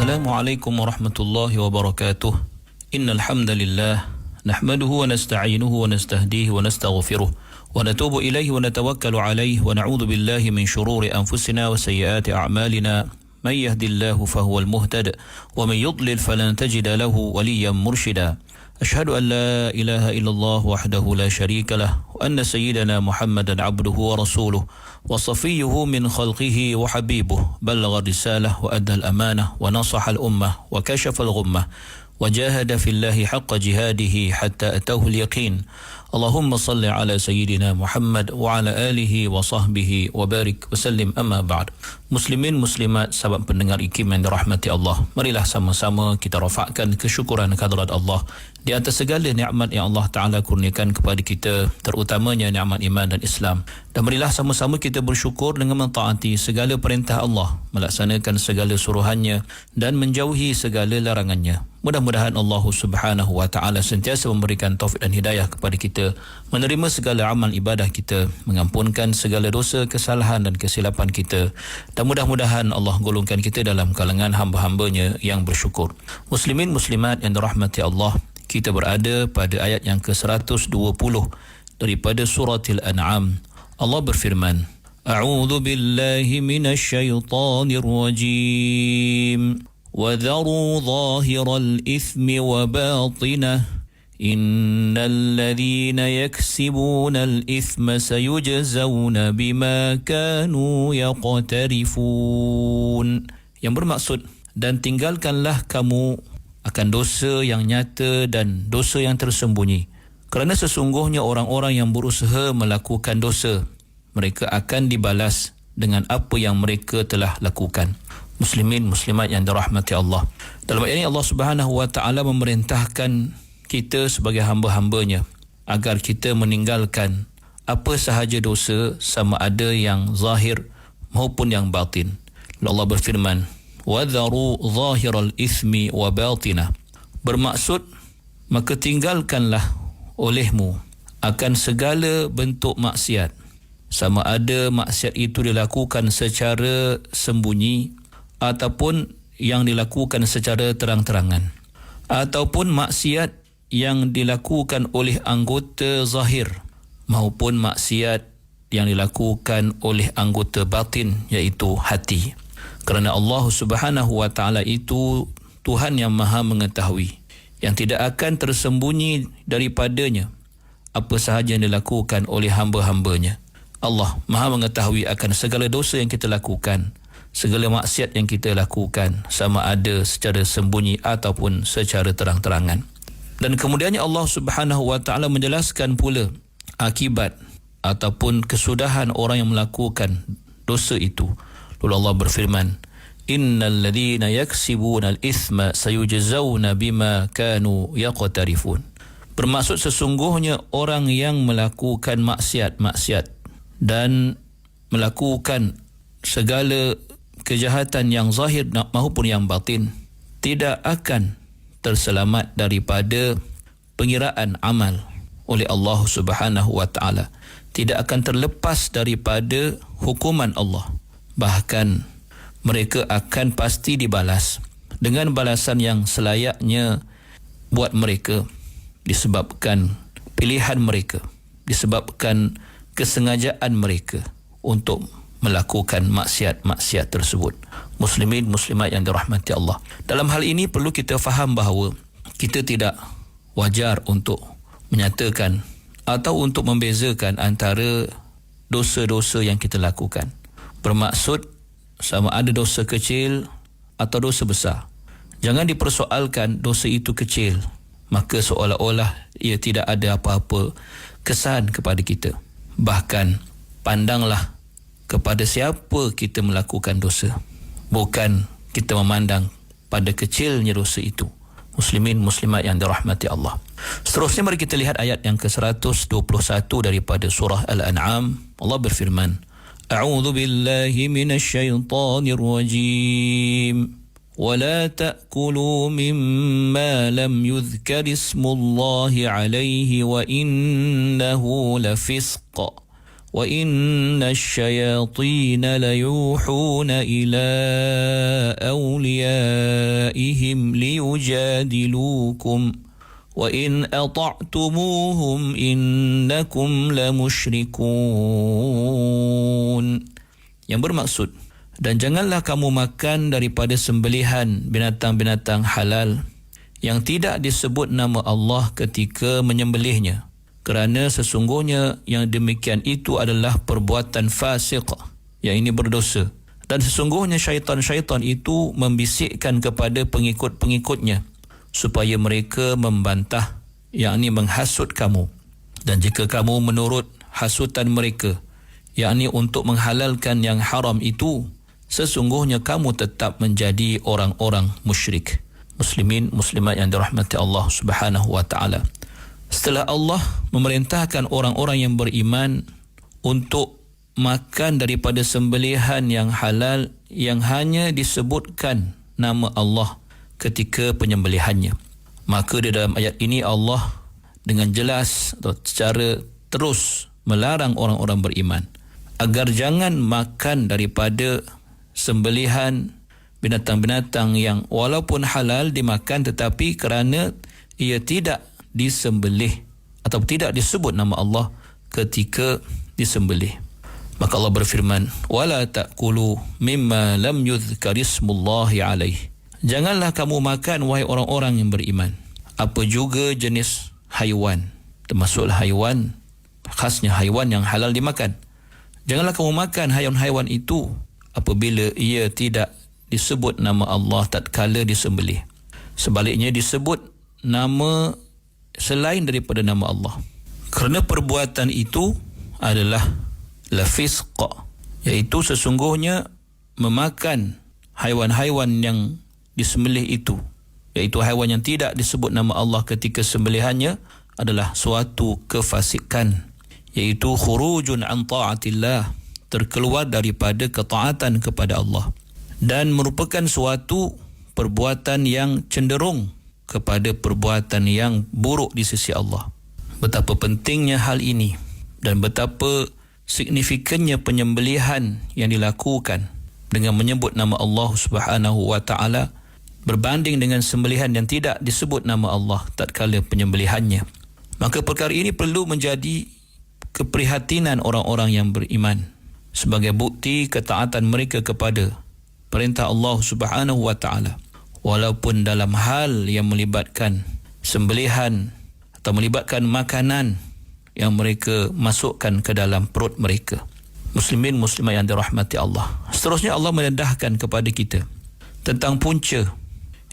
Assalamualaikum warahmatullahi wabarakatuh. Innal hamdalillah nahmaduhu wa nasta'inuhu wa nastahdihi wa nastaghfiruh wa natubu ilaihi wa natawakkalu alaihi wa na'udzu billahi min shururi anfusina wa sayyiati a'malina. Man yahdihillahu fahuwal muhtad wa man yudlil falan tajida lahu waliyyan murshida. Ashhadu an la ilaha illallah wahdahu la syarika lah wa anna sayyidana Muhammadan abduhu wa rasuluh wa safiyyuhu min khalqihi wa habibuh ballagha risalah wa adda al-amanah wa nasaha al-ummah wa kashafa al-ghummah wa jahada fillahi haqqa jihadihi hatta atahu al-yaqin. Allahumma salli ala sayyidina Muhammad wa ala alihi wa sahbihi wa barik wa sallim, amma ba'd. Muslimin muslimat, sahabat pendengar IKIM yang dirahmati Allah, marilah sama-sama kita rafakkan kesyukuran kehadrat Allah di atas segala nikmat yang Allah Ta'ala kurniakan kepada kita, terutamanya nikmat iman dan Islam. Dan marilah sama-sama kita bersyukur dengan mentaati segala perintah Allah, melaksanakan segala suruhannya dan menjauhi segala larangannya. Mudah-mudahan Allah Subhanahu wa Ta'ala sentiasa memberikan taufik dan hidayah kepada kita, menerima segala amal ibadah kita, mengampunkan segala dosa, kesalahan dan kesilapan kita, dan mudah-mudahan Allah golongkan kita dalam kalangan hamba-hambanya yang bersyukur. Muslimin muslimat yang dirahmati Allah, kita berada pada ayat yang ke-120 daripada suratil An'am. Allah berfirman, A'udzu billahi minasyaitonir rajim. وَذَرُوا ظَاهِرَ الْإِثْمِ وَبَاطِنَهُ إِنَّ الَّذِينَ يَكْسِبُونَ الْإِثْمَ سَيُجْزَوْنَ بِمَا كَانُوا يَقْتَرِفُونَ. Yang bermaksud, dan tinggalkanlah kamu akan dosa yang nyata dan dosa yang tersembunyi, kerana sesungguhnya orang-orang yang berusaha melakukan dosa, mereka akan dibalas dengan apa yang mereka telah lakukan. Muslimin muslimat yang dirahmati Allah, dalam ayat ini Allah Subhanahu wa Ta'ala memerintahkan kita sebagai hamba-hambanya agar kita meninggalkan apa sahaja dosa, sama ada yang zahir maupun yang batin. Allah berfirman, وَذَرُوا ظَاهِرَ الْإِثْمِ وَبَاطِنَهُ. Bermaksud, maka tinggalkanlah olehmu akan segala bentuk maksiat, sama ada maksiat itu dilakukan secara sembunyi ataupun yang dilakukan secara terang-terangan, ataupun maksiat yang dilakukan oleh anggota zahir maupun maksiat yang dilakukan oleh anggota batin, iaitu hati. Kerana Allah Subhanahu wa Ta'ala itu Tuhan yang maha mengetahui, yang tidak akan tersembunyi daripadanya apa sahaja yang dilakukan oleh hamba-hambanya. Allah maha mengetahui akan segala dosa yang kita lakukan, segala maksiat yang kita lakukan, sama ada secara sembunyi ataupun secara terang-terangan. Dan kemudiannya Allah Subhanahu wa Ta'ala menjelaskan pula akibat ataupun kesudahan orang yang melakukan dosa itu. Lalu Allah berfirman, Innal ladhina yaksibuna al-ithma sayujzawna bima kanu yaqtarifun. Bermaksud, sesungguhnya orang yang melakukan maksiat dan melakukan segala kejahatan yang zahir maupun yang batin, tidak akan terselamat daripada pengiraan amal oleh Allah Subhanahu wa Ta'ala, tidak akan terlepas daripada hukuman Allah. Bahkan mereka akan pasti dibalas dengan balasan yang selayaknya buat mereka, disebabkan pilihan mereka, disebabkan kesengajaan mereka untuk melakukan maksiat-maksiat tersebut. Muslimin muslimat yang dirahmati Allah, dalam hal ini perlu kita faham bahawa kita tidak wajar untuk menyatakan atau untuk membezakan antara dosa-dosa yang kita lakukan. Bermaksud, sama ada dosa kecil atau dosa besar. Jangan dipersoalkan dosa itu kecil, maka seolah-olah ia tidak ada apa-apa kesan kepada kita. Bahkan pandanglah kepada siapa kita melakukan dosa, bukan kita memandang pada kecilnya dosa itu. Muslimin muslimat yang dirahmati Allah. Seterusnya mari kita lihat ayat yang ke-121 daripada surah Al-An'am. Allah berfirman, A'udzu billahi minasyaitonir rajim. ولا تأكلوا مما لم يذكر اسم الله عليه وإنه لفسق وَإِنَّ الشَّيَاطِينَ لَيُوحُونَ إِلَىٰ أَوْلِيَائِهِمْ لِيُجَادِلُوكُمْ وَإِنْ أَطَعْتُمُوهُمْ إِنَّكُمْ لَمُشْرِكُونَ. Yang bermaksud, dan janganlah kamu makan daripada sembelihan binatang-binatang halal yang tidak disebut nama Allah ketika menyembelihnya, kerana sesungguhnya yang demikian itu adalah perbuatan fasik, yang ini berdosa. Dan sesungguhnya syaitan-syaitan itu membisikkan kepada pengikut-pengikutnya supaya mereka membantah, yakni menghasut kamu. Dan jika kamu menurut hasutan mereka, yakni untuk menghalalkan yang haram itu, sesungguhnya kamu tetap menjadi orang-orang musyrik. Muslimin, muslimat yang dirahmati Allah Subhanahu wa taala. Setelah Allah memerintahkan orang-orang yang beriman untuk makan daripada sembelihan yang halal yang hanya disebutkan nama Allah ketika penyembelihannya, maka di dalam ayat ini Allah dengan jelas atau secara terus melarang orang-orang beriman agar jangan makan daripada sembelihan binatang-binatang yang walaupun halal dimakan tetapi kerana ia tidak disembelih atau tidak disebut nama Allah ketika disembelih. Maka Allah berfirman, wala ta'kulu mimma lam yuzkar ismullahi alaih. Janganlah kamu makan wahai orang-orang yang beriman apa juga jenis haiwan, termasuklah haiwan, khasnya haiwan yang halal dimakan. Janganlah kamu makan haiwan-haiwan itu apabila ia tidak disebut nama Allah tatkala disembelih. Sebaliknya disebut nama selain daripada nama Allah. Kerana perbuatan itu adalah lafisq, iaitu sesungguhnya memakan haiwan-haiwan yang disembelih itu, iaitu haiwan yang tidak disebut nama Allah ketika sembelihannya, adalah suatu kefasikan, iaitu khurujun an ta'atillah, terkeluar daripada ketaatan kepada Allah, dan merupakan suatu perbuatan yang cenderung kepada perbuatan yang buruk di sisi Allah. Betapa pentingnya hal ini dan betapa signifikannya penyembelihan yang dilakukan dengan menyebut nama Allah Subhanahu wa taala berbanding dengan sembelihan yang tidak disebut nama Allah tatkala penyembelihannya. Maka perkara ini perlu menjadi keprihatinan orang-orang yang beriman sebagai bukti ketaatan mereka kepada perintah Allah Subhanahu wa taala, walaupun dalam hal yang melibatkan sembelihan atau melibatkan makanan yang mereka masukkan ke dalam perut mereka. Muslimin, muslimat yang dirahmati Allah. Seterusnya Allah mendedahkan kepada kita tentang punca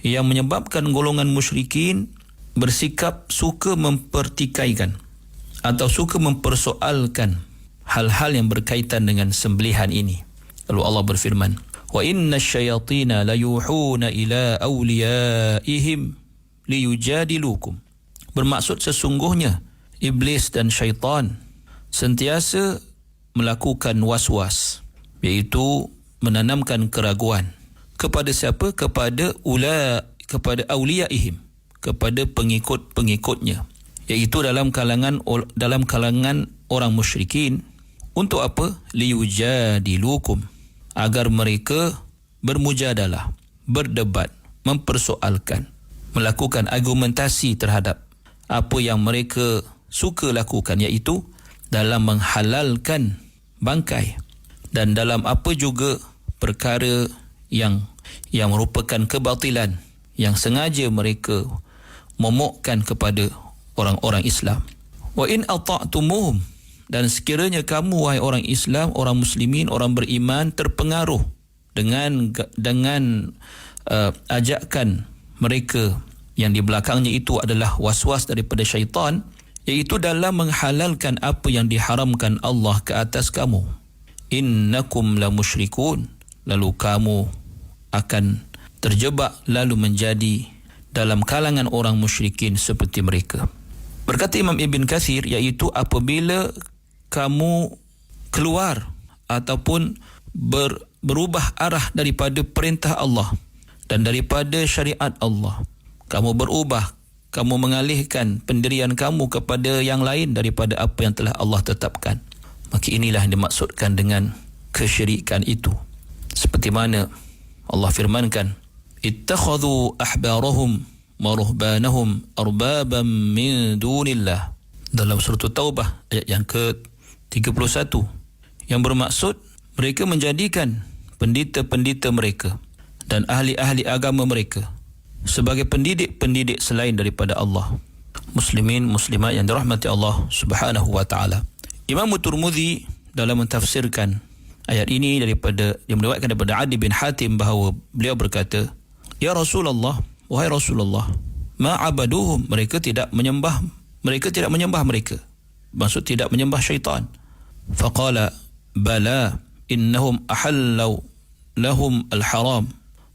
yang menyebabkan golongan musyrikin bersikap suka mempertikaikan atau suka mempersoalkan hal-hal yang berkaitan dengan sembelihan ini. Lalu Allah berfirman, wa inna syayatina layuhuna ila awliyaihim liyujadilukum. Bermaksud sesungguhnya iblis dan syaitan sentiasa melakukan was-was, iaitu menanamkan keraguan kepada siapa? Kepada awliyaihim, kepada pengikut-pengikutnya, iaitu dalam kalangan orang musyrikin. Untuk apa? Liyujadilukum, agar mereka bermujadalah, berdebat, mempersoalkan, melakukan argumentasi terhadap apa yang mereka suka lakukan, iaitu dalam menghalalkan bangkai dan dalam apa juga perkara yang merupakan kebatilan yang sengaja mereka momokkan kepada orang-orang Islam. Wa in ata'tumuhum, dan sekiranya kamu wahai orang Islam, orang muslimin, orang beriman terpengaruh dengan ajakan mereka yang di belakangnya itu adalah was-was daripada syaitan, iaitu dalam menghalalkan apa yang diharamkan Allah ke atas kamu, innakum la musyrikun, lalu kamu akan terjebak lalu menjadi dalam kalangan orang musyrikin seperti mereka. Berkata Imam Ibn Kathir, iaitu apabila kamu keluar ataupun berubah arah daripada perintah Allah dan daripada syariat Allah, kamu berubah, kamu mengalihkan pendirian kamu kepada yang lain daripada apa yang telah Allah tetapkan, Maka inilah yang dimaksudkan dengan kesyirikan itu. Seperti mana Allah firmankan, ittakhadhu ahbarahum wa ruhbanahum arbaban min dunillah, dalam surah Taubah ayat yang ke-31, yang bermaksud mereka menjadikan pendeta-pendeta mereka dan ahli-ahli agama mereka sebagai pendidik-pendidik selain daripada Allah. Muslimin muslimat yang dirahmati Allah Subhanahu wa taala. Imam Tirmizi dalam mentafsirkan ayat ini dia meriwayatkan daripada Adi bin Hatim bahawa beliau berkata, "Ya Rasulullah, wahai Rasulullah, ma abaduhum, mereka tidak menyembah mereka." Maksud tidak menyembah syaitan. Faqala bala innahum ahallu lahum al-haram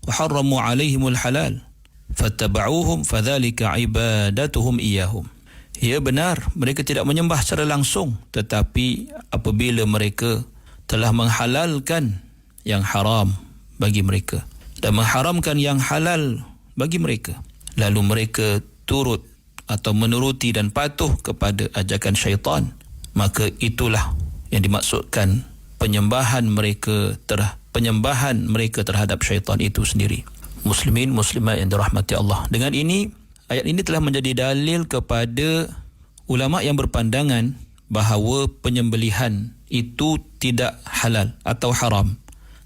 wa harramu alaihim al-halal fattaba'uhum fadzalika ibadatuhum iyahum. Ya benar, mereka tidak menyembah secara langsung, tetapi apabila mereka telah menghalalkan yang haram bagi mereka dan mengharamkan yang halal bagi mereka, lalu mereka turut atau menuruti dan patuh kepada ajakan syaitan, maka itulah yang dimaksudkan penyembahan mereka terhadap syaitan itu sendiri. Muslimin muslimat yang dirahmati Allah. Dengan ini, ayat ini telah menjadi dalil kepada ulama yang berpandangan bahawa penyembelihan itu tidak halal atau haram.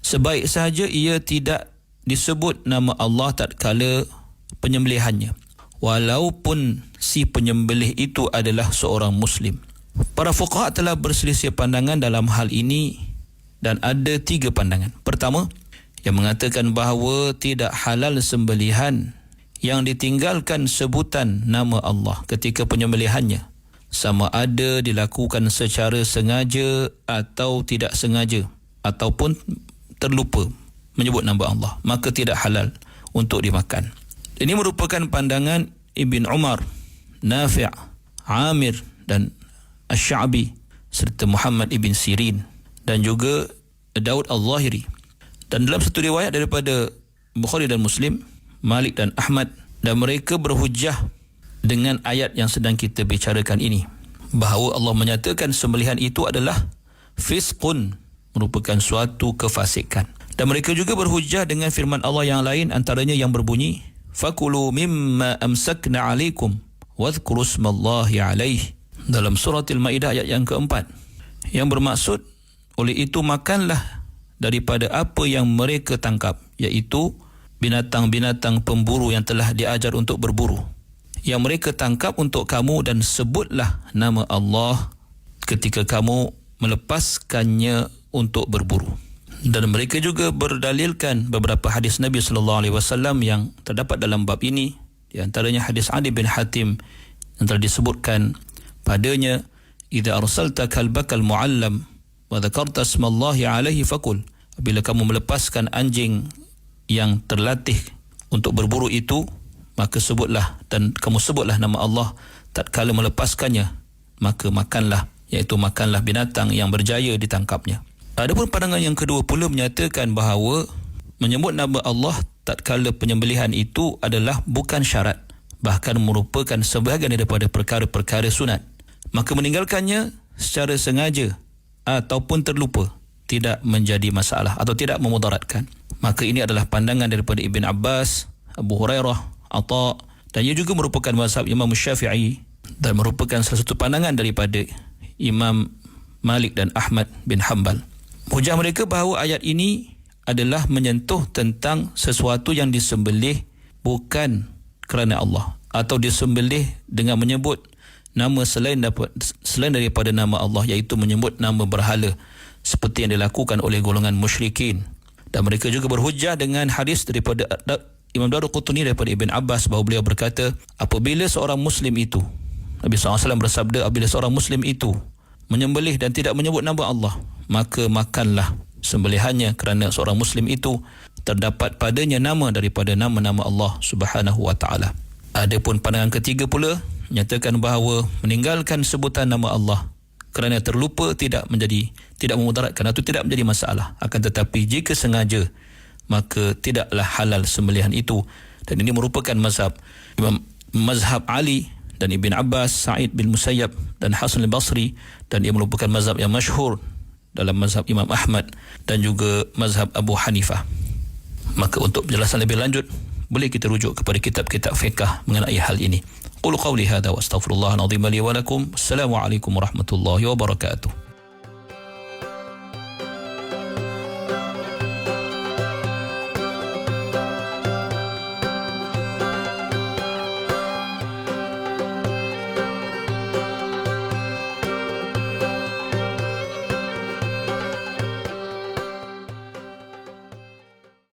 Sebaik sahaja ia tidak disebut nama Allah tatkala penyembelihannya, walaupun si penyembelih itu adalah seorang Muslim. Para fuqaha telah berselisih pandangan dalam hal ini dan ada 3 pandangan. Pertama, yang mengatakan bahawa tidak halal sembelihan yang ditinggalkan sebutan nama Allah ketika penyembelihannya, sama ada dilakukan secara sengaja atau tidak sengaja ataupun terlupa menyebut nama Allah, maka tidak halal untuk dimakan. Ini merupakan pandangan Ibn Umar, Nafi', Amir dan Asy-Sya'bi serta Muhammad ibn Sirin dan juga Daud al-Zahiri. Dan dalam satu riwayat daripada Bukhari dan Muslim, Malik dan Ahmad, dan mereka berhujjah dengan ayat yang sedang kita bicarakan ini, bahawa Allah menyatakan sembelihan itu adalah fisqun, merupakan suatu kefasikan. Dan mereka juga berhujjah dengan firman Allah yang lain, antaranya yang berbunyi, fakulu mimma amsakna alaikum wadhkuru ismallahi alaih, dalam surah Al-Maidah ayat yang keempat, yang bermaksud oleh itu makanlah daripada apa yang mereka tangkap, iaitu binatang-binatang pemburu yang telah diajar untuk berburu, yang mereka tangkap untuk kamu, dan sebutlah nama Allah ketika kamu melepaskannya untuk berburu. Dan mereka juga berdalilkan beberapa hadis Nabi SAW yang terdapat dalam bab ini, di antaranya hadis Adi bin Hatim yang telah disebutkan padanya, idza arsalta kalbakal muallam wa dzakarta ismallahi alaihi fakul, apabila kamu melepaskan anjing yang terlatih untuk berburu itu, maka sebutlah, dan kamu sebutlah nama Allah tatkala melepaskannya, maka makanlah, iaitu makanlah binatang yang berjaya ditangkapnya. Adapun pandangan yang kedua pula menyatakan bahawa menyebut nama Allah tatkala penyembelihan itu adalah bukan syarat, bahkan merupakan sebahagian daripada perkara-perkara sunat. Maka meninggalkannya secara sengaja ataupun terlupa tidak menjadi masalah atau tidak memudaratkan. Maka ini adalah pandangan daripada Ibn Abbas, Abu Hurairah, Atha, dan ia juga merupakan mazhab Imam Syafi'i dan merupakan salah satu pandangan daripada Imam Malik dan Ahmad bin Hanbal. Hujah mereka bahawa ayat ini adalah menyentuh tentang sesuatu yang disembelih bukan kerana Allah, atau disembelih dengan menyebut nama selain daripada nama Allah, iaitu menyebut nama berhala seperti yang dilakukan oleh golongan musyrikin. Dan mereka juga berhujjah dengan hadis daripada Imam Daruqutni daripada Ibn Abbas bahawa beliau berkata, apabila seorang Muslim itu, Nabi SAW bersabda, apabila seorang Muslim itu menyembelih dan tidak menyebut nama Allah, maka makanlah sembelihannya kerana seorang Muslim itu terdapat padanya nama daripada nama-nama Allah Subhanahu wa taala. Adapun pandangan ketiga pula nyatakan bahawa meninggalkan sebutan nama Allah kerana terlupa tidak memudaratkan atau tidak menjadi masalah, akan tetapi jika sengaja maka tidaklah halal sembelihan itu. Dan ini merupakan mazhab Ali dan Ibn Abbas, Sa'id bin Musayyab dan Hasan al-Basri, dan ia merupakan mazhab yang masyhur dalam mazhab Imam Ahmad dan juga mazhab Abu Hanifah. Maka untuk penjelasan lebih lanjut boleh kita rujuk kepada kitab-kitab fiqh mengenai hal ini. Qulu qawli hadza wa astaghfirullahal azim li wa lakum. Assalamualaikum warahmatullahi wabarakatuh.